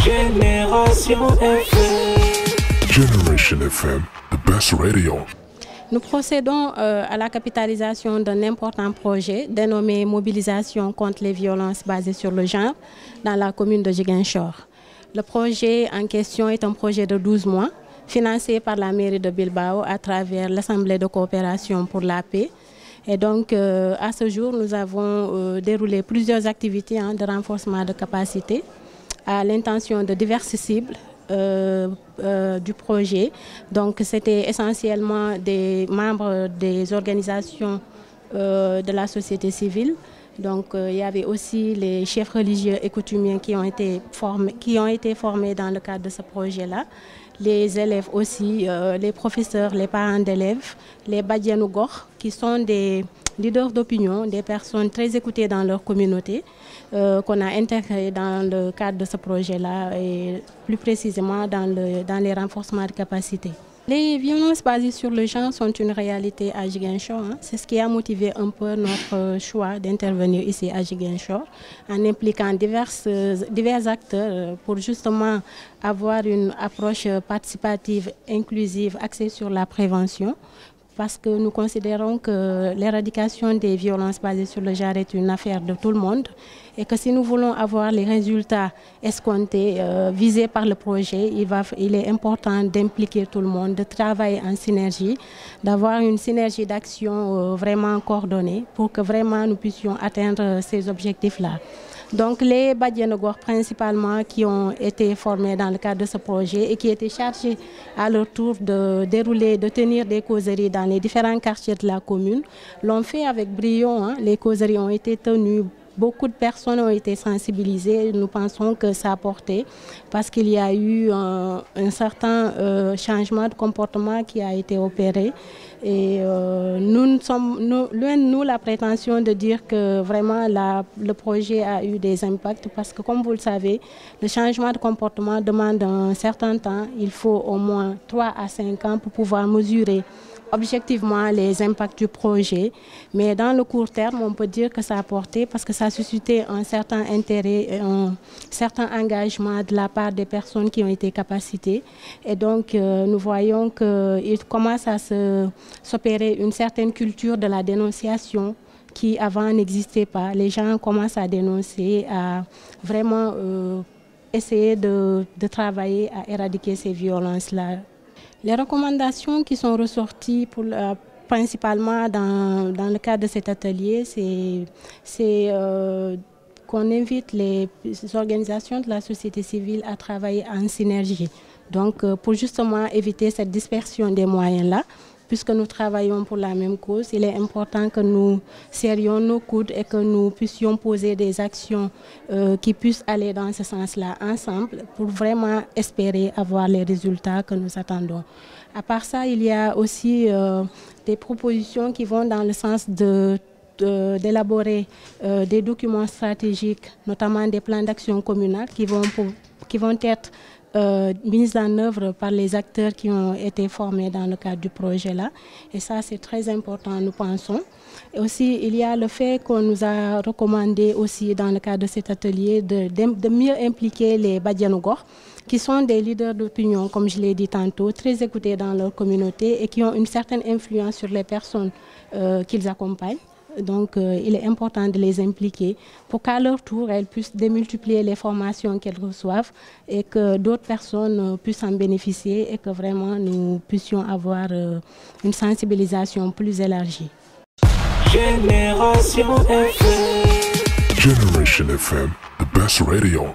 Génération FM. Generation FM, the best radio. Nous procédons à la capitalisation d'un important projet dénommé Mobilisation contre les violences basées sur le genre dans la commune de Ziguinchor. Le projet en question est un projet de 12 mois financé par la mairie de Bilbao à travers l'Assemblée de coopération pour la paix. Et donc, à ce jour, nous avons déroulé plusieurs activités de renforcement de capacité à l'intention de diverses cibles du projet. Donc, c'était essentiellement des membres des organisations de la société civile. Donc, il y avait aussi les chefs religieux et coutumiers qui ont été formés dans le cadre de ce projet-là. Les élèves aussi, les professeurs, les parents d'élèves, les Badianougor, qui sont des leaders d'opinion, des personnes très écoutées dans leur communauté, qu'on a intégrées dans le cadre de ce projet-là et plus précisément dans les renforcements de capacité. Les violences basées sur le genre sont une réalité à Ziguinchor. C'est ce qui a motivé un peu notre choix d'intervenir ici à Ziguinchor en impliquant divers acteurs pour justement avoir une approche participative, inclusive, axée sur la prévention. Parce que nous considérons que l'éradication des violences basées sur le genre est une affaire de tout le monde et que si nous voulons avoir les résultats escomptés, visés par le projet, il est important d'impliquer tout le monde, de travailler en synergie, d'avoir une synergie d'action vraiment coordonnée pour que vraiment nous puissions atteindre ces objectifs-là. Donc les Badianougor principalement qui ont été formés dans le cadre de ce projet et qui étaient chargés à leur tour de tenir des causeries dans les différents quartiers de la commune, l'ont fait avec brio. Les causeries ont été tenues. Beaucoup de personnes ont été sensibilisées. Nous pensons que ça a porté parce qu'il y a eu un certain changement de comportement qui a été opéré. Et nous sommes loin de nous la prétention de dire que vraiment le projet a eu des impacts parce que comme vous le savez, le changement de comportement demande un certain temps. Il faut au moins 3 à 5 ans pour pouvoir mesurer objectivement les impacts du projet, mais dans le court terme, on peut dire que ça a porté parce que ça a suscité un certain intérêt, un certain engagement de la part des personnes qui ont été capacitées. Et donc, nous voyons qu'il commence à s'opérer une certaine culture de la dénonciation qui avant n'existait pas. Les gens commencent à dénoncer, à vraiment essayer de travailler à éradiquer ces violences-là. Les recommandations qui sont ressorties principalement dans le cadre de cet atelier, c'est qu'on invite les organisations de la société civile à travailler en synergie. Donc, pour justement éviter cette dispersion des moyens-là, puisque nous travaillons pour la même cause, il est important que nous serrions nos coudes et que nous puissions poser des actions qui puissent aller dans ce sens-là ensemble pour vraiment espérer avoir les résultats que nous attendons. À part ça, il y a aussi des propositions qui vont dans le sens d'élaborer des documents stratégiques, notamment des plans d'action communaux qui vont être mise en œuvre par les acteurs qui ont été formés dans le cadre du projet-là. Et ça, c'est très important, nous pensons. Et aussi, il y a le fait qu'on nous a recommandé aussi dans le cadre de cet atelier de mieux impliquer les Badianougor, qui sont des leaders d'opinion, comme je l'ai dit tantôt, très écoutés dans leur communauté et qui ont une certaine influence sur les personnes qu'ils accompagnent. Donc, il est important de les impliquer pour qu'à leur tour, elles puissent démultiplier les formations qu'elles reçoivent et que d'autres personnes puissent en bénéficier et que vraiment nous puissions avoir une sensibilisation plus élargie. Génération FM. Generation FM, the best radio.